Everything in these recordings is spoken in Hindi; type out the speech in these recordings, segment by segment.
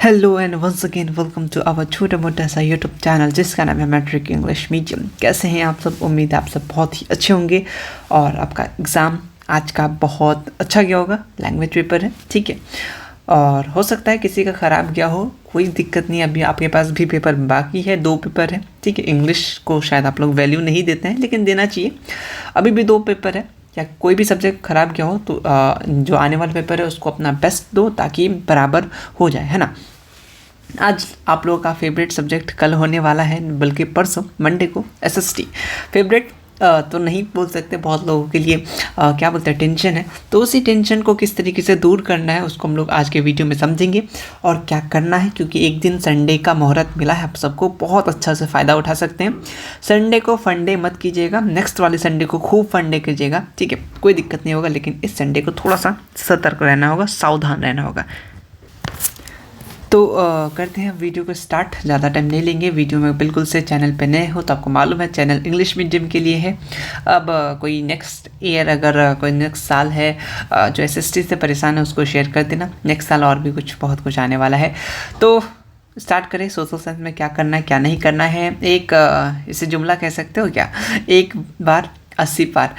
Hello and once again welcome to our छोटा मोटा सा यूट्यूब चैनल जिसका नाम है मैट्रिक इंग्लिश मीडियम। कैसे हैं आप सब? उम्मीद है आप सब बहुत ही अच्छे होंगे और आपका एग्ज़ाम आज का बहुत अच्छा गया होगा। लैंग्वेज पेपर है, ठीक है, और हो सकता है किसी का ख़राब गया हो, कोई दिक्कत नहीं। अभी आपके पास भी पेपर बाकी है, 2 पेपर है, ठीक है। इंग्लिश को शायद आप लोग वैल्यू नहीं देते हैं लेकिन देना चाहिए। अभी भी 2 पेपर है, या कोई भी सब्जेक्ट ख़राब गया हो तो जो आने वाला पेपर है उसको अपना बेस्ट दो ताकि बराबर हो जाए, है ना। आज आप लोगों का फेवरेट सब्जेक्ट कल होने वाला है, बल्कि परसों मंडे को एसएसटी। फेवरेट तो नहीं बोल सकते, बहुत लोगों के लिए क्या बोलते हैं, टेंशन है। तो उसी टेंशन को किस तरीके से दूर करना है उसको हम लोग आज के वीडियो में समझेंगे और क्या करना है, क्योंकि एक दिन संडे का मुहूर्त मिला है, आप सबको बहुत अच्छा से फ़ायदा उठा सकते हैं। संडे को फंडे मत कीजिएगा, नेक्स्ट वाले संडे को खूब फंडे कीजिएगा, ठीक है, कोई दिक्कत नहीं होगा। लेकिन इस संडे को थोड़ा सा सतर्क रहना होगा, सावधान रहना होगा। तो करते हैं वीडियो को स्टार्ट। ज़्यादा टाइम नहीं लेंगे। वीडियो में बिल्कुल से चैनल पे नए हो तो आपको मालूम है चैनल इंग्लिश मीडियम के लिए है। अब कोई नेक्स्ट ईयर, अगर कोई नेक्स्ट साल है जो एसएसटी से परेशान है उसको शेयर कर देना। नेक्स्ट साल और भी बहुत कुछ आने वाला है। तो स्टार्ट करें। सोशल साइंस में क्या करना है क्या नहीं करना है। एक इसे जुमला कह सकते हो क्या, एक बार 80 पार।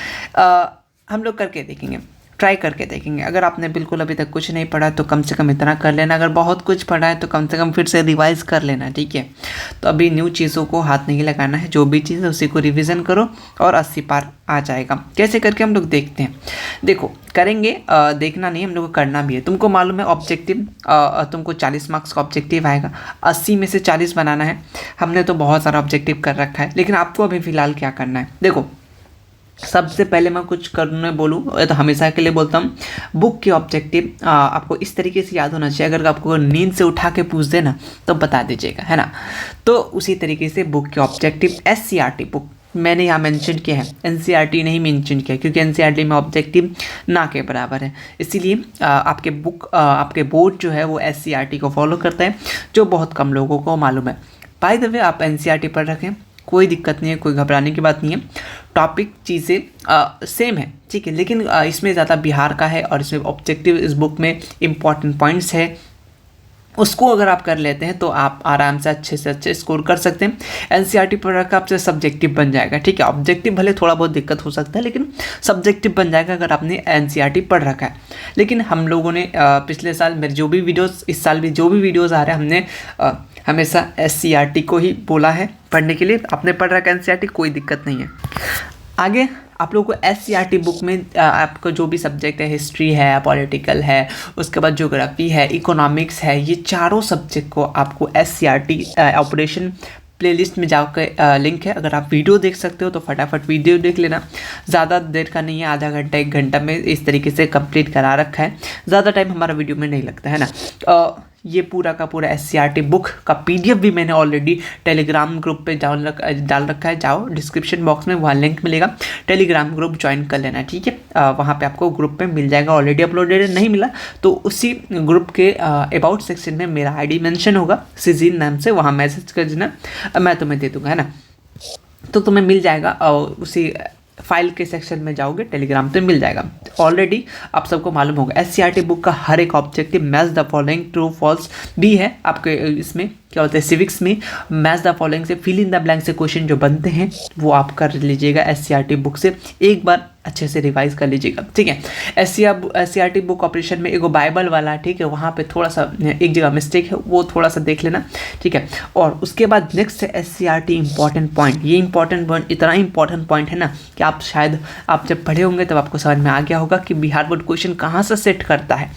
हम लोग करके देखेंगे, ट्राई करके देखेंगे। अगर आपने बिल्कुल अभी तक कुछ नहीं पढ़ा तो कम से कम इतना कर लेना। अगर बहुत कुछ पढ़ा है तो कम से कम फिर से रिवाइज कर लेना, ठीक है। तो अभी न्यू चीज़ों को हाथ नहीं लगाना है, जो भी चीज़ है उसी को रिवीजन करो और 80 पार आ जाएगा। कैसे करके हम लोग देखते हैं। देखो करेंगे, देखना नहीं, हम लोग को करना भी है। तुमको मालूम है ऑब्जेक्टिव, तुमको 40 मार्क्स का ऑब्जेक्टिव आएगा, 80 में से 40 बनाना है। हमने तो बहुत सारा ऑब्जेक्टिव कर रखा है, लेकिन आपको अभी फ़िलहाल क्या करना है। देखो सबसे पहले मैं कुछ करने बोलूँ तो हमेशा के लिए बोलता हूँ, बुक के ऑब्जेक्टिव आपको इस तरीके से याद होना चाहिए। अगर आपको नींद से उठा के पूछ देना तो बता दीजिएगा, है ना। तो उसी तरीके से बुक के ऑब्जेक्टिव एससीईआरटी बुक मैंने यहाँ मेंशन किया है, एनसीईआरटी नहीं मेंशन किया, क्योंकि एनसीईआरटी में ऑब्जेक्टिव ना के बराबर है। इसीलिए आपके बोर्ड जो है वो एससीईआरटी को फॉलो करता है, जो बहुत कम लोगों को मालूम है। बाय द वे आप एनसीईआरटी पढ़ रखें, कोई दिक्कत नहीं है, कोई घबराने की बात नहीं है। टॉपिक चीज़ें सेम है, ठीक है, लेकिन इसमें ज़्यादा बिहार का है और इसमें ऑब्जेक्टिव इस बुक में इम्पॉर्टेंट पॉइंट्स है। उसको अगर आप कर लेते हैं तो आप आराम से अच्छे स्कोर कर सकते हैं। एनसीईआरटी पढ़ रखा आपसे सब्जेक्टिव बन जाएगा, ठीक है। ऑब्जेक्टिव भले थोड़ा बहुत दिक्कत हो सकता है लेकिन सब्जेक्टिव बन जाएगा अगर आपने एनसीईआरटी पढ़ रखा है। लेकिन हम लोगों ने पिछले साल मेरे जो भी वीडियोस, इस साल भी जो भी वीडियोस आ रहे हैं, हमने हमेशा एससीईआरटी को ही बोला है पढ़ने के लिए। आपने पढ़ रखा है एनसीईआरटी, कोई दिक्कत नहीं है। आगे आप लोगों को एससीईआरटी बुक में आपका जो भी सब्जेक्ट है, हिस्ट्री है, पॉलिटिकल है, उसके बाद ज्योग्राफी है, इकोनॉमिक्स है, ये चारों सब्जेक्ट को आपको एससीईआरटी ऑपरेशन प्लेलिस्ट में जाकर लिंक है। अगर आप वीडियो देख सकते हो तो फटाफट वीडियो देख लेना। ज़्यादा देर का नहीं है, आधा घंटा 1 घंटा में इस तरीके से कंप्लीट करा रखा है। ज़्यादा टाइम हमारा वीडियो में नहीं लगता है ना। ये पूरा का पूरा एससीईआरटी बुक का पीडीएफ भी मैंने ऑलरेडी टेलीग्राम ग्रुप पे डाल रखा है। जाओ डिस्क्रिप्शन बॉक्स में, वहाँ लिंक मिलेगा, टेलीग्राम ग्रुप ज्वाइन कर लेना, ठीक है। वहाँ पे आपको ग्रुप पे मिल जाएगा। ऑलरेडी अपलोडेड नहीं मिला तो उसी ग्रुप के अबाउट सेक्शन में मेरा आईडी मेंशन होगा सिजीन नाम से, वहाँ मैसेज कर देना, मैं तुम्हें दे दूँगा, है ना। तो तुम्हें मिल जाएगा और उसी फाइल के सेक्शन में जाओगे टेलीग्राम पे मिल जाएगा। ऑलरेडी आप सबको मालूम होगा एससीईआरटी बुक का हर एक objective match the following true false भी है। आपके इसमें क्या होता है, सिविक्स में मैच द फॉलोइंग से फिल इन द ब्लैंक से क्वेश्चन जो बनते हैं वो आप कर लीजिएगा एससीईआरटी बुक से। एक बार अच्छे से रिवाइज कर लीजिएगा, ठीक है। एससीईआरटी बुक ऑपरेशन में एगो बाइबल वाला, ठीक है, वहाँ पे थोड़ा सा एक जगह मिस्टेक है, वो थोड़ा सा देख लेना, ठीक है। और उसके बाद नेक्स्ट है एससीईआरटी इंपॉर्टेंट पॉइंट। ये इंपॉर्टेंट पॉइंट इतना इंपॉर्टेंट पॉइंट है ना कि आप शायद आप जब पढ़े होंगे तब आपको समझ में आ गया होगा कि बिहार बोर्ड क्वेश्चन कहाँ से सेट करता है।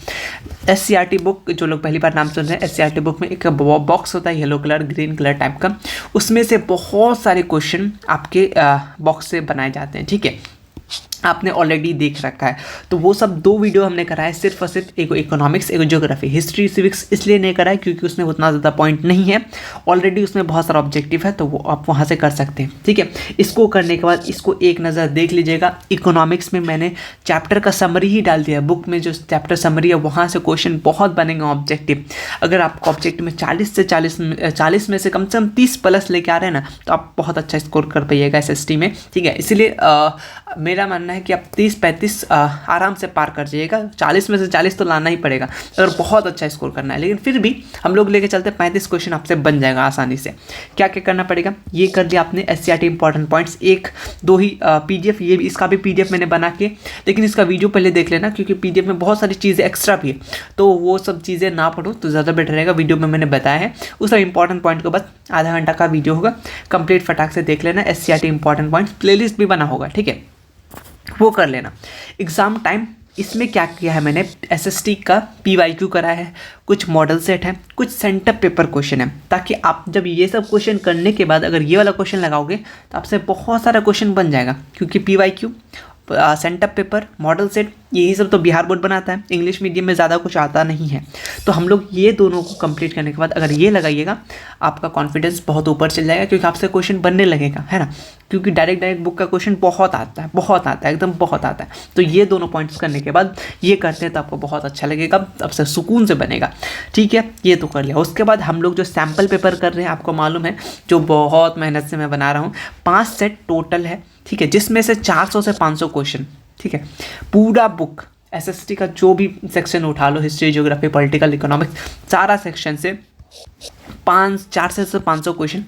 एससीईआरटी बुक, जो लोग पहली बार नाम सुन रहे हैं, एससीईआरटी बुक में एक बॉक्स होता है yellow colour green colour type का, उसमें से बहुत सारे क्वेश्चन आपके बॉक्स से बनाए जाते हैं, ठीक है। आपने ऑलरेडी देख रखा है। तो वो सब 2 वीडियो हमने कराया, सिर्फ और सिर्फ एक इकोनॉमिक्स, एक ज्योग्राफी। हिस्ट्री सिविक्स इसलिए नहीं कराया क्योंकि उसमें उतना ज़्यादा पॉइंट नहीं है, ऑलरेडी उसमें बहुत सारा ऑब्जेक्टिव है, तो वो आप वहाँ से कर सकते हैं, ठीक है। इसको करने के बाद इसको एक नज़र देख लीजिएगा। इकोनॉमिक्स में मैंने चैप्टर का समरी ही डाल दिया, बुक में जो चैप्टर समरी है वहाँ से क्वेश्चन बहुत बनेंगे ऑब्जेक्टिव। अगर आपको ऑब्जेक्टिव में 40 में से कम 30 प्लस लेके आ रहे हैं ना, तो आप बहुत अच्छा स्कोर कर पाइएगा एसएसटी में, ठीक है। इसीलिए मेरा मानना करना है कि आप 30-35 आराम से पार कर जाइएगा। 40 में से 40 तो लाना ही पड़ेगा अगर बहुत अच्छा स्कोर करना है, लेकिन फिर भी हम लोग लेके चलते 35 क्वेश्चन आपसे बन जाएगा आसानी से। क्या क्या करना पड़ेगा, ये कर लिया आपने SCRT इंपॉर्टेंट पॉइंट्स, 1-2 ही PDF, ये इसका भी PDF मैंने बना के, लेकिन इसका वीडियो पहले देख लेना क्योंकि PDF में बहुत सारी चीज़ें एक्स्ट्रा भी है, तो वो सब चीज़ें ना पढ़ो तो ज़्यादा बेटर रहेगा। वीडियो में मैंने बताया है उस सब इंपॉर्टेंट पॉइंट को, बस आधा घंटा का वीडियो होगा, कंप्लीट फटाक से देख लेना। SCRT इंपॉर्टेंट पॉइंट्स प्लेलिस्ट भी बना होगा, ठीक है, वो कर लेना। एग्ज़ाम टाइम, इसमें क्या किया है मैंने, SST का PYQ करा है, कुछ मॉडल सेट है, कुछ सेंटर पेपर क्वेश्चन है, ताकि आप जब ये सब क्वेश्चन करने के बाद अगर ये वाला क्वेश्चन लगाओगे तो आपसे बहुत सारा क्वेश्चन बन जाएगा, क्योंकि PYQ, centre paper, model set, यही सब तो बिहार बोर्ड बनाता है, इंग्लिश मीडियम में ज़्यादा कुछ आता नहीं है। तो हम लोग ये दोनों को कंप्लीट करने के बाद अगर ये लगाइएगा आपका कॉन्फिडेंस बहुत ऊपर चल जाएगा, क्योंकि आपसे क्वेश्चन बनने लगेगा, है ना, क्योंकि डायरेक्ट बुक का क्वेश्चन बहुत आता है, एकदम बहुत आता है। तो ये दोनों पॉइंट्स करने के बाद ये करते हैं तो आपको बहुत अच्छा लगेगा, आपसे सुकून से बनेगा, ठीक है। ये तो कर लिया। उसके बाद हम लोग जो सैम्पल पेपर कर रहे हैं, आपको मालूम है, जो बहुत मेहनत से मैं बना रहा हूँ, 5 सेट टोटल है, ठीक है, जिसमें से 400 से 500 क्वेश्चन, ठीक है। पूरा बुक SST का जो भी सेक्शन उठा लो, हिस्ट्री, ज्योग्राफी, पॉलिटिकल, इकोनॉमिक्स, सारा सेक्शन से 400 से 500 क्वेश्चन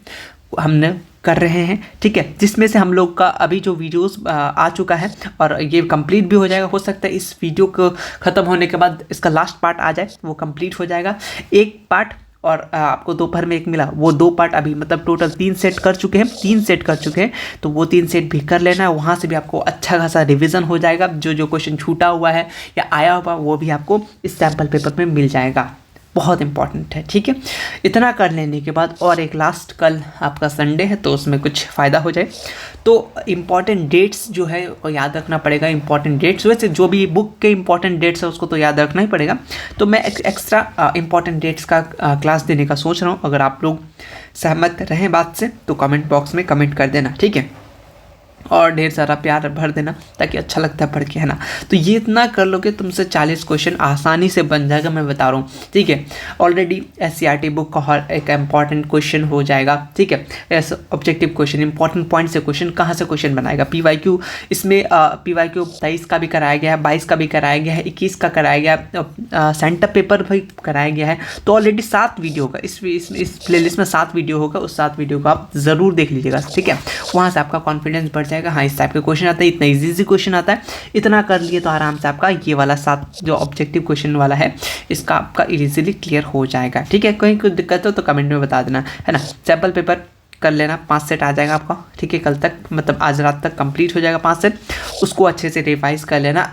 हमने कर रहे हैं, ठीक है, जिसमें से हम लोग का अभी जो वीडियोस आ चुका है और ये कंप्लीट भी हो जाएगा। हो सकता है इस वीडियो को ख़त्म होने के बाद इसका लास्ट पार्ट आ जाए, वो कंप्लीट हो जाएगा। एक पार्ट और आपको दोपहर में एक मिला, वो 2 पार्ट अभी मतलब टोटल 3 सेट कर चुके हैं, तो वो 3 सेट भी कर लेना है। वहाँ से भी आपको अच्छा खासा रिवीजन हो जाएगा, जो क्वेश्चन छूटा हुआ है या आया हुआ वो भी आपको इस सैम्पल पेपर में मिल जाएगा। बहुत इंपॉर्टेंट है, ठीक है। इतना कर लेने के बाद और एक लास्ट, कल आपका संडे है तो उसमें कुछ फ़ायदा हो जाए, तो इम्पॉर्टेंट डेट्स जो है वो याद रखना पड़ेगा। इम्पॉर्टेंट डेट्स, वैसे जो भी बुक के इम्पॉर्टेंट डेट्स है उसको तो याद रखना ही पड़ेगा, तो मैं एक्स्ट्रा इम्पॉर्टेंट डेट्स का क्लास देने का सोच रहा हूँ। अगर आप लोग सहमत रहें बात से तो कमेंट बॉक्स में कमेंट कर देना, ठीक है, और ढेर सारा प्यार भर देना ताकि अच्छा लगता है पढ़ के, है ना। तो ये इतना कर लोगे तुमसे 40 क्वेश्चन आसानी से बन जाएगा, मैं बता रहा हूँ, ठीक है। ऑलरेडी SCRT बुक का हर एक इम्पॉर्टेंट क्वेश्चन हो जाएगा, ठीक है। ऐसे ऑब्जेक्टिव क्वेश्चन, इंपॉर्टेंट पॉइंट से क्वेश्चन, कहाँ से क्वेश्चन बनाएगा। PYQ, इसमें PYQ 23 का भी कराया गया है, 22 का भी कराया गया है, 21 का कराया गया, सेंटर पेपर भी कराया गया है। तो ऑलरेडी 7 वीडियो होगा इस प्लेलिस्ट में, 7 वीडियो होगा, उस 7 वीडियो को आप ज़रूर देख लीजिएगा, ठीक है। वहाँ से आपका कॉन्फिडेंस बढ़ जाएगा। हाँ, इस टाइप के क्वेश्चन आता है, इतना इजी क्वेश्चन आता है, इतना कर लिए तो आराम से आपका ये वाला 7 जो ऑब्जेक्टिव क्वेश्चन वाला है इसका आपका इजीली क्लियर हो जाएगा, ठीक है। कहीं कोई दिक्कत हो तो कमेंट में बता देना, है ना। सैम्पल पेपर कर लेना, 5 सेट आ जाएगा आपका, ठीक है। कल तक मतलब आज रात तक कंप्लीट हो जाएगा 5 सेट, उसको अच्छे से रिवाइज कर लेना।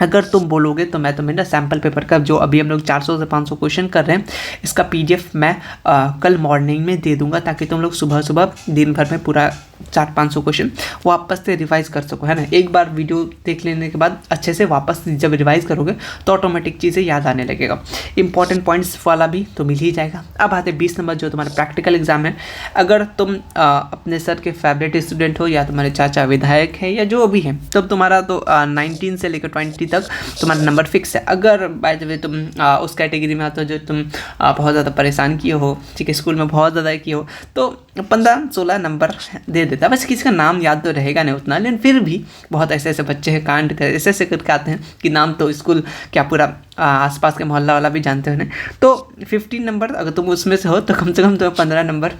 अगर तुम बोलोगे तो मैं तुम्हें ना सैम्पल पेपर का जो अभी हम लोग 400 से 500 क्वेश्चन कर रहे हैं, इसका PDF मैं कल मॉर्निंग में दे दूंगा, ताकि तुम लोग सुबह दिन भर में पूरा 400-500 क्वेश्चन वापस से रिवाइज कर सको, है ना। एक बार वीडियो देख लेने के बाद अच्छे से वापस जब रिवाइज करोगे तो ऑटोमेटिक चीज़ें याद आने लगेगा। इंपॉर्टेंट पॉइंट्स वाला भी तो मिल ही जाएगा। अब आते 20 नंबर जो तुम्हारा प्रैक्टिकल एग्जाम है। अगर तुम अपने सर के फेवरेट स्टूडेंट हो या तुम्हारे चाचा विधायक है या जो भी है, तब तुम्हारा तो 19 से लेकर 20 तक तुम्हारा नंबर फिक्स है। अगर बाय द वे तुम उस कैटेगरी में आते हो जो तुम बहुत ज़्यादा परेशान किए हो, ठीक है, स्कूल में बहुत ज़्यादा किए हो, तो 15-16 नंबर दे देता है। बस किसी का नाम याद तो रहेगा नहीं उतना, लेकिन फिर भी बहुत ऐसे बच्चे हैं कांड कर ऐसे करके आते हैं कि नाम तो स्कूल क्या पूरा आसपास के मोहल्ला वाला भी जानते हो। तो 15 नंबर अगर तुम उसमें से हो तो कम से कम तुम्हें 15 नंबर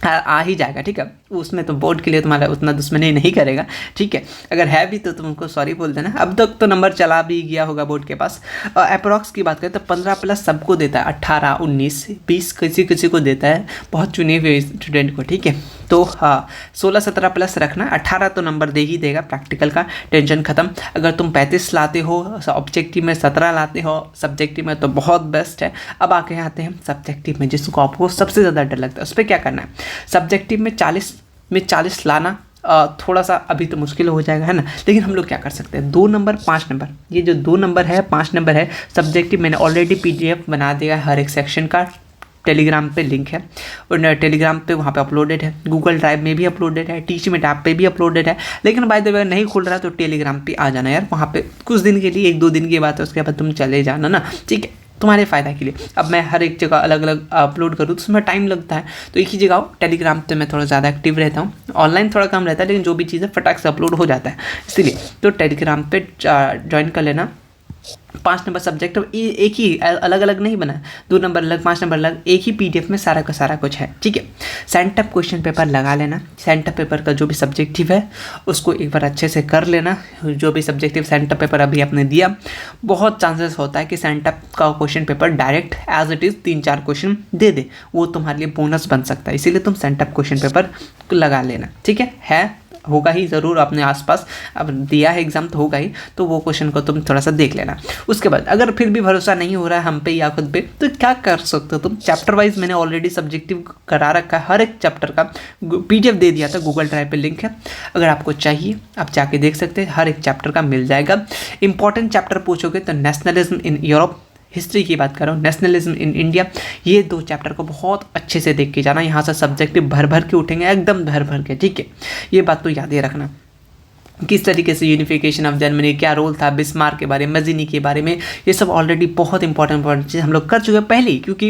आ ही जाएगा, ठीक है। उसमें तो बोर्ड के लिए तुम्हारा उतना दुश्मनी नहीं करेगा, ठीक है। अगर है भी तो तुमको सॉरी बोल देना। अब तक तो नंबर चला भी गया होगा बोर्ड के पास। अप्रॉक्स की बात करें तो 15+ सबको देता है, 18, 19, 20 किसी को देता है, बहुत चुने हुए स्टूडेंट को, ठीक है। तो हाँ, 16-17+ रखना, 18 तो नंबर दे ही देगा प्रैक्टिकल का, टेंशन खत्म। अगर तुम 35 लाते हो, ऑब्जेक्टिव में 17 लाते हो, सब्जेक्टिव में तो बहुत बेस्ट है। अब आके आते हैं सब्जेक्टिव में, जिसको आपको सबसे ज़्यादा डर लगता है, उस पर क्या करना है। सब्जेक्टिव में 40 लाना थोड़ा सा अभी तो मुश्किल हो जाएगा, है ना। लेकिन हम लोग क्या कर सकते हैं, 2 नंबर 5 नंबर, ये जो 2 नंबर है 5 नंबर है सब्जेक्टिव, मैंने ऑलरेडी PDF बना दिया है हर एक सेक्शन का। टेलीग्राम पे लिंक है और टेलीग्राम पे वहाँ पे अपलोडेड है, गूगल ड्राइव में भी अपलोडेड है, टीचमेंट ऐप पे भी अपलोडेड है। लेकिन बाय द वे नहीं खुल रहा तो टेलीग्राम पे आ जाना यार, वहाँ पे कुछ दिन के लिए, 1-2 दिन की बात है, उसके बाद तुम चले जाना ना, ठीक है। तुम्हारे फ़ायदा के लिए। अब मैं हर एक जगह अलग अलग अपलोड करूँ तो उसमें टाइम लगता है, तो एक ही जगह हो। टेलीग्राम पे मैं थोड़ा ज़्यादा एक्टिव रहता हूँ, ऑनलाइन थोड़ा कम रहता है, लेकिन जो भी चीज़ें फटाक से अपलोड हो जाता है, इसलिए तो टेलीग्राम पे ज्वाइन कर लेना। 5 नंबर सब्जेक्ट एक ही, अलग अलग नहीं बना है, 2 नंबर अलग 5 नंबर अलग, एक ही PDF में सारा का सारा कुछ है, ठीक है। सेंटअप क्वेश्चन पेपर लगा लेना। सेंटअप पेपर का जो भी सब्जेक्टिव है उसको एक बार अच्छे से कर लेना। जो भी सब्जेक्टिव सेंटअप पेपर अभी आपने दिया, बहुत चांसेस होता है कि सेंटअप का question paper direct as it is 3-4 question दे दे, वो तुम्हारे लिए बोनस बन सकता है, इसीलिए तुम सेंटअप क्वेश्चन पेपर लगा लेना, ठीक है होगा ही ज़रूर, अपने आसपास अब दिया है एग्जाम तो होगा ही, तो वो क्वेश्चन को तुम थोड़ा सा देख लेना। उसके बाद अगर फिर भी भरोसा नहीं हो रहा है हम पे या खुद पे, तो क्या कर सकते हो तुम, चैप्टर वाइज मैंने ऑलरेडी सब्जेक्टिव करा रखा है, हर एक चैप्टर का PDF दे दिया था, गूगल ड्राइव पे लिंक है, अगर आपको चाहिए आप जाके देख सकते हैं, हर एक चैप्टर का मिल जाएगा। इंपॉर्टेंट चैप्टर पूछोगे तो नेशनलिज्म इन यूरोप, हिस्ट्री की बात कर रहा हूँ, नेशनलिज्म इन इंडिया, ये 2 चैप्टर को बहुत अच्छे से देख के जाना, यहाँ से सब्जेक्टिव भर भर के उठेंगे, एकदम भर भर के, ठीक है। ये बात तो याद ही रखना। किस तरीके से यूनिफिकेशन ऑफ जर्मनी, क्या रोल था बिस्मार्क के बारे में, मजीनी के बारे में, ये सब ऑलरेडी बहुत इंपॉर्टेंट चीज़ हम लोग कर चुके हैं पहले ही, क्योंकि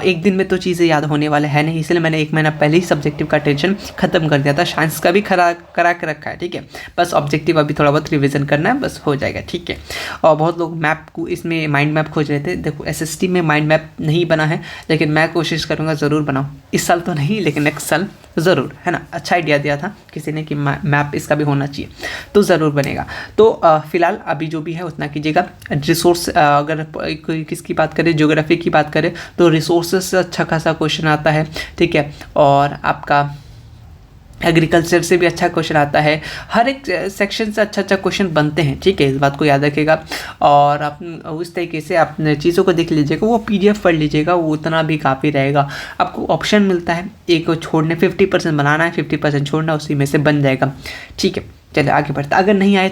एक दिन में तो चीज़ें याद होने वाले हैं नहीं, इसलिए मैंने 1 महीना पहले ही सब्जेक्टिव का टेंशन खत्म कर दिया था। साइंस का भी करा के रखा है, ठीक है, बस ऑब्जेक्टिव अभी थोड़ा बहुत रिविजन करना है, बस हो जाएगा, ठीक है। और बहुत लोग मैप को इसमें माइंड मैप खोज रहे थे, देखो SST में माइंड मैप नहीं बना है, लेकिन मैं कोशिश करूँगा ज़रूर बनाऊँ, इस साल तो नहीं लेकिन नेक्स्ट साल ज़रूर, है ना। अच्छा आइडिया दिया था किसी ने कि मैप इसका भी होना चाहिए, तो ज़रूर बनेगा। तो फिलहाल अभी जो भी है उतना कीजिएगा। रिसोर्स अगर किसकी बात करें, ज्योग्राफी की बात करें तो रिसोर्सेज से अच्छा खासा क्वेश्चन आता है, ठीक है, और आपका एग्रीकल्चर से भी अच्छा क्वेश्चन आता है, हर एक सेक्शन से अच्छा क्वेश्चन बनते हैं, ठीक है, इस बात को याद रखिएगा। और आप उस तरीके से आप चीज़ों को देख लीजिएगा, वो PDF पढ़ लीजिएगा, वो उतना भी काफ़ी रहेगा। आपको ऑप्शन मिलता है, एक को छोड़ने 50% बनाना है, 50% छोड़ना, उसी में से बन जाएगा, ठीक है। चलिए आगे बढ़ते, अगर नहीं आए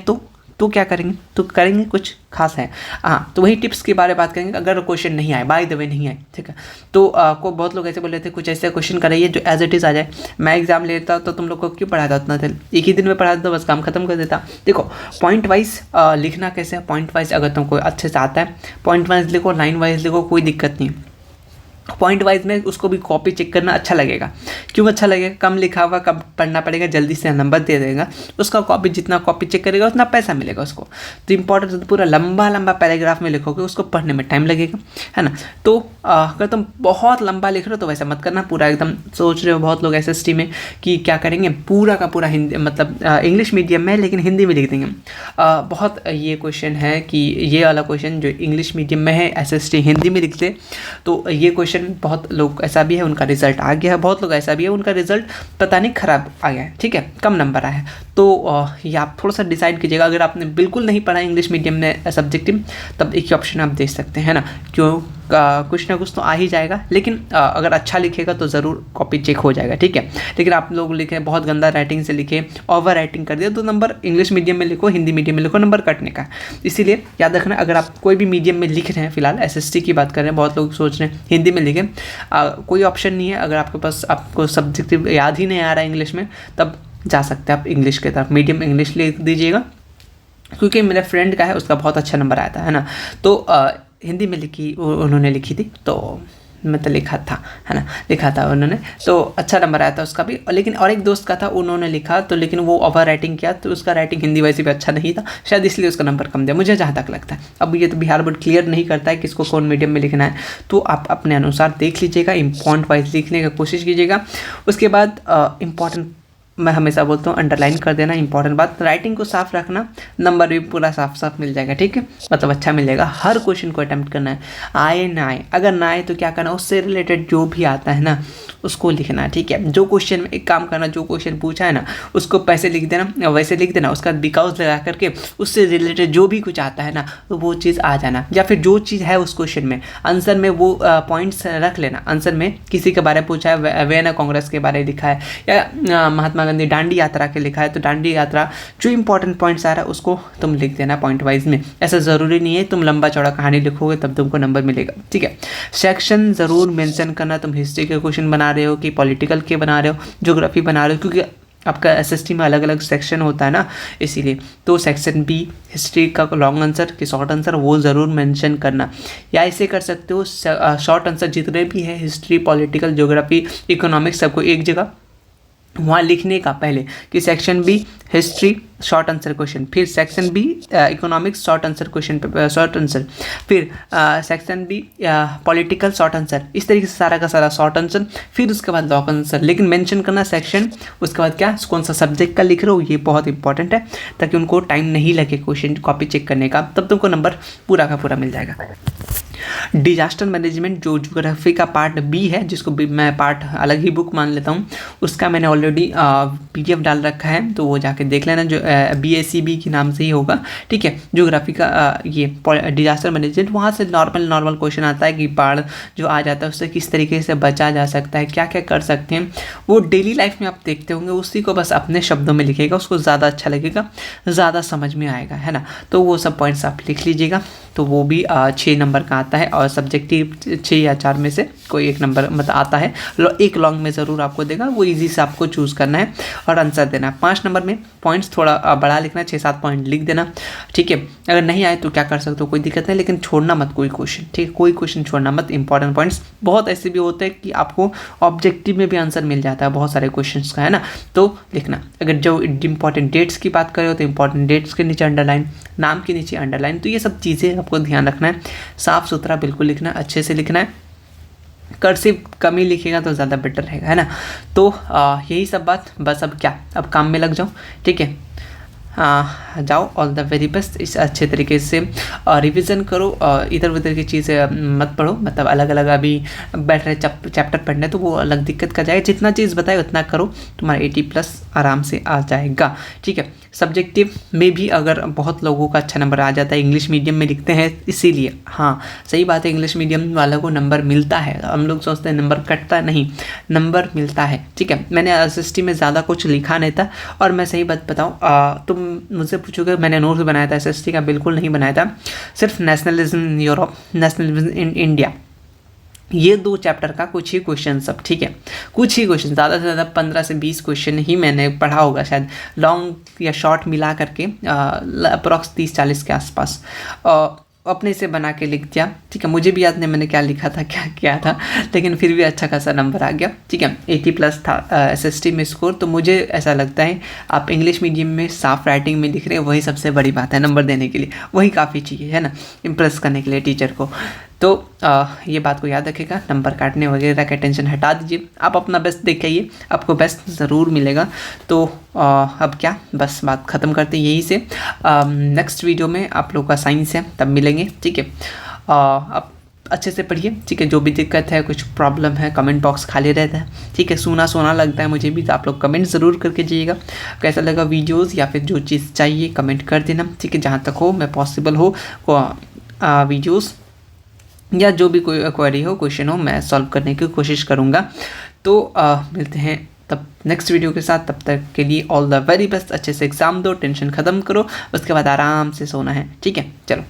तो क्या करेंगे, तो करेंगे कुछ खास है, हाँ, तो वही टिप्स के बारे में बात करेंगे। अगर क्वेश्चन नहीं आए, बाय द वे नहीं आए, ठीक है, तो को बहुत लोग ऐसे बोल रहे थे कुछ ऐसे क्वेश्चन कराइए जो एज इट इज़ आ जाए। मैं एग्जाम लेता तो तुम लोग को क्यों पढ़ाता उतना देर, एक ही दिन में पढ़ा देता, बस काम खत्म कर देता। देखो पॉइंट वाइज लिखना कैसे है, पॉइंट वाइज अगर तुमको अच्छे से आता है, पॉइंट वाइज लिखो, लाइन वाइज लिखो, कोई दिक्कत नहीं। पॉइंट वाइज में उसको भी कॉपी चेक करना अच्छा लगेगा, क्यों अच्छा लगेगा, कम लिखा हुआ कम पढ़ना पड़ेगा, जल्दी से नंबर दे देगा, उसका कॉपी जितना कॉपी चेक करेगा उतना पैसा मिलेगा उसको। तो इंपॉर्टेंट पूरा लंबा पैराग्राफ में लिखोगे उसको पढ़ने में टाइम लगेगा, है ना। तो अगर तुम बहुत लंबा लिख रहे हो तो वैसा मत करना, पूरा एकदम सोच रहे हो बहुत लोग SST में कि क्या करेंगे, पूरा का पूरा हिंदी, मतलब इंग्लिश मीडियम में लेकिन हिंदी में लिख देंगे। बहुत ये क्वेश्चन है कि ये वाला क्वेश्चन जो इंग्लिश मीडियम में है SST हिंदी में लिखते, तो ये क्वेश्चन बहुत लोग ऐसा भी है उनका रिजल्ट आ गया है, बहुत लोग ऐसा भी है उनका रिजल्ट पता नहीं खराब आ गया है, ठीक है, कम नंबर आया है। तो ये आप थोड़ा सा डिसाइड कीजिएगा, अगर आपने बिल्कुल नहीं पढ़ा इंग्लिश मीडियम में सब्जेक्टिव, तब एक ही ऑप्शन आप दे सकते हैं ना, क्यों कुछ ना कुछ तो आ ही जाएगा, लेकिन अगर अच्छा लिखेगा तो ज़रूर कॉपी चेक हो जाएगा, ठीक है। लेकिन आप लोग लिखे बहुत गंदा राइटिंग से लिखे, ओवर राइटिंग कर दिया, तो नंबर इंग्लिश मीडियम में लिखो, हिंदी मीडियम में लिखो, नंबर कटने का। इसीलिए याद रखना, अगर आप कोई भी मीडियम में लिख रहे हैं, फिलहाल SST की बात कर रहे हैं, बहुत लोग सोच रहे हैं हिंदी में लिखें, कोई ऑप्शन नहीं है। अगर आपके पास आपको सब्जेक्टिव याद ही नहीं आ रहा है इंग्लिश में, तब जा सकते हैं आप इंग्लिश की तरफ, मीडियम इंग्लिश लिख दीजिएगा, क्योंकि मेरे फ्रेंड का है उसका बहुत अच्छा नंबर आया था, है ना। तो हिंदी में लिखी उन्होंने लिखी थी, तो मैं तो लिखा था, है ना, लिखा था उन्होंने, तो अच्छा नंबर आया था उसका भी। लेकिन और एक दोस्त का था, उन्होंने लिखा तो, लेकिन वो ओवर राइटिंग किया, तो उसका राइटिंग हिंदी वैसे भी अच्छा नहीं था, शायद इसलिए उसका नंबर कम दिया, मुझे जहाँ तक लगता है। अब ये तो बिहार बोर्ड क्लियर नहीं करता है किसको कौन मीडियम में लिखना है, तो आप अपने अनुसार देख लीजिएगा, पॉइंट वाइज लिखने का कोशिश कीजिएगा। उसके बाद इंपॉर्टेंट, मैं हमेशा बोलता हूँ अंडरलाइन कर देना, इंपॉर्टेंट बात, राइटिंग को साफ रखना, नंबर भी पूरा साफ मिल जाएगा, ठीक है, मतलब अच्छा मिल जाएगा। हर क्वेश्चन को अटेम्प्ट करना है, आए ना आए, अगर ना आए तो क्या करना, उससे रिलेटेड जो भी आता है ना उसको लिखना है, ठीक है। जो क्वेश्चन में एक काम करना, जो क्वेश्चन पूछा है ना उसको पैसे लिख देना, वैसे लिख देना, उसका बिकॉज लगा करके उससे रिलेटेड जो भी कुछ आता है ना तो वो चीज़ आ जाना, या फिर जो चीज़ है उस क्वेश्चन में आंसर में वो पॉइंट्स रख लेना। आंसर में किसी के बारे में पूछा है, वेना कांग्रेस के बारे में लिखा है, या महात्मा गांधी दांडी यात्रा के लिखा है, तो दांडी यात्रा जो इंपॉर्टेंट पॉइंट्स आ रहा है उसको तुम लिख देना पॉइंट वाइज में। ऐसा ज़रूरी नहीं है तुम लंबा चौड़ा कहानी लिखोगे तब तुमको नंबर मिलेगा, ठीक है। सेक्शन ज़रूर मेंशन करना, तुम हिस्ट्री के क्वेश्चन बना रहे हो कि पॉलिटिकल के बना रहे हो, ज्योग्राफी बना रहे हो, क्योंकि आपका एसएसटी में अलग अलग सेक्शन होता है ना, इसीलिए। तो सेक्शन बी हिस्ट्री का लॉन्ग आंसर कि शॉर्ट आंसर वो ज़रूर मेंशन करना, या ऐसे कर सकते हो शॉर्ट आंसर जितने भी हैं हिस्ट्री, पॉलिटिकल, ज्योग्राफी, इकोनॉमिक्स, सबको एक जगह वहाँ लिखने का पहले कि section B history short answer question, फिर section B economics short answer question short answer, फिर section B political short answer, इस तरीके से सारा का सारा शॉर्ट आंसर, फिर उसके बाद लॉन्ग आंसर, लेकिन मेंशन करना सेक्शन, उसके बाद क्या कौन सा सब्जेक्ट का लिख रहे हो, ये बहुत इंपॉर्टेंट है ताकि उनको टाइम नहीं लगे क्वेश्चन कॉपी चेक करने का, तब तुमको नंबर पूरा का पूरा मिल जाएगा। डिजास्टर मैनेजमेंट जो ज्योग्राफी का पार्ट बी है, जिसको मैं पार्ट अलग ही बुक मान लेता हूँ, उसका मैंने ऑलरेडी PDF डाल रखा है, तो वो जाके देख लेना, जो BACB के नाम से ही होगा, ठीक है। ज्योग्राफी का ये डिजास्टर मैनेजमेंट, वहाँ से नॉर्मल क्वेश्चन आता है कि बाढ़ जो आ जाता है उससे किस तरीके से बचा जा सकता है, क्या क्या कर सकते हैं, वो डेली लाइफ में आप देखते होंगे, उसी को बस अपने शब्दों में लिखेगा, उसको ज़्यादा अच्छा लगेगा, ज़्यादा समझ में आएगा, है ना। तो वो सब पॉइंट्स आप लिख लीजिएगा, तो वो भी 6 नंबर का आता है, और सब्जेक्टिव 6 या 4 में से कोई एक नंबर मतलब आता है, एक लॉन्ग में ज़रूर आपको देगा, वो इजी से आपको चूज़ करना है और आंसर देना है। 5 नंबर में पॉइंट्स थोड़ा बड़ा लिखना है, 6-7 पॉइंट लिख देना, ठीक है। अगर नहीं आए तो क्या कर सकते हो, कोई दिक्कत नहीं, लेकिन छोड़ना मत कोई क्वेश्चन, ठीक है, कोई क्वेश्चन छोड़ना मत। इंपॉर्टेंट पॉइंट्स बहुत ऐसे भी होते हैं कि आपको ऑब्जेक्टिव में भी आंसर मिल जाता है बहुत सारे क्वेश्चन का, है ना, तो लिखना। अगर जो इंपॉर्टेंट डेट्स की बात करें तो इंपॉर्टेंट डेट्स के नीचे अंडरलाइन, नाम के नीचे अंडरलाइन, तो ये सब चीज़ें आपको ध्यान रखना है, साफ सुथरा बिल्कुल लिखना है, अच्छे से लिखना है, कर्सिव कम ही लिखेगा तो ज़्यादा बेटर रहेगा, है ना। तो यही सब बात, बस अब क्या, अब काम में लग जाओ, ठीक है। जाओ, ऑल द वेरी बेस्ट। इस अच्छे तरीके से रिवीजन करो, इधर उधर की चीज़ें मत पढ़ो, मतलब अलग अलग अभी बैठ रहे चैप्टर पढ़ने, तो वो अलग दिक्कत कर जाएगा। जितना चीज़ बताए उतना करो, तुम्हारा 80+ आराम से आ जाएगा, ठीक है। सब्जेक्टिव में भी अगर बहुत लोगों का अच्छा नंबर आ जाता है, इंग्लिश मीडियम में लिखते हैं इसीलिए, हाँ सही बात है, इंग्लिश मीडियम वालों को नंबर मिलता है, हम लोग सोचते हैं नंबर कटता नहीं, नंबर मिलता है, ठीक है। मैंने SST में ज़्यादा कुछ लिखा नहीं था, और मैं सही बात बताऊँ, तुम मुझसे पूछोगे मैंने नोट्स बनाया था SST का, बिल्कुल नहीं बनाया था, सिर्फ nationalism in Europe, nationalism in India, ये 2 चैप्टर का कुछ ही क्वेश्चन सब, ठीक है, कुछ ही क्वेश्चन, ज़्यादा से ज़्यादा 15 से 20 क्वेश्चन ही मैंने पढ़ा होगा शायद, लॉन्ग या शॉर्ट मिला करके अप्रॉक्स 30-40 के आसपास अपने से बना के लिख दिया, ठीक है। मुझे भी याद नहीं मैंने क्या लिखा था, क्या किया था, लेकिन फिर भी अच्छा खासा नंबर आ गया, ठीक है। 80+ था SST में स्कोर। तो मुझे ऐसा लगता है आप इंग्लिश मीडियम में साफ राइटिंग में लिख रहे हैं, वही सबसे बड़ी बात है नंबर देने के लिए, वही काफ़ी चाहिए, है ना, इम्प्रेस करने के लिए टीचर को। तो ये बात को याद रखिएगा, नंबर काटने वगैरह का टेंशन हटा दीजिए, आप अपना बेस्ट देखिए, आपको बेस्ट ज़रूर मिलेगा। तो अब क्या, बस बात ख़त्म करते यहीं से। नेक्स्ट वीडियो में आप लोग का साइंस है, तब मिलेंगे, ठीक है। अब अच्छे से पढ़िए, ठीक है। जो भी दिक्कत है, कुछ प्रॉब्लम है, कमेंट बॉक्स खाली रहता है, ठीक है। सोना लगता है मुझे भी, तो आप लोग कमेंट ज़रूर करके जाइएगा कैसा लगा वीडियोस, या फिर जो चीज़ चाहिए कमेंट कर देना, ठीक है। जहाँ तक हो मैं पॉसिबल हो वीडियोस या जो भी कोई क्वेरी हो, क्वेश्चन हो, मैं सॉल्व करने की कोशिश करूँगा। तो मिलते हैं तब नेक्स्ट वीडियो के साथ, तब तक के लिए ऑल द वेरी बेस्ट। अच्छे से एग्ज़ाम दो, टेंशन ख़त्म करो, उसके बाद आराम से सोना है, ठीक है। चलो।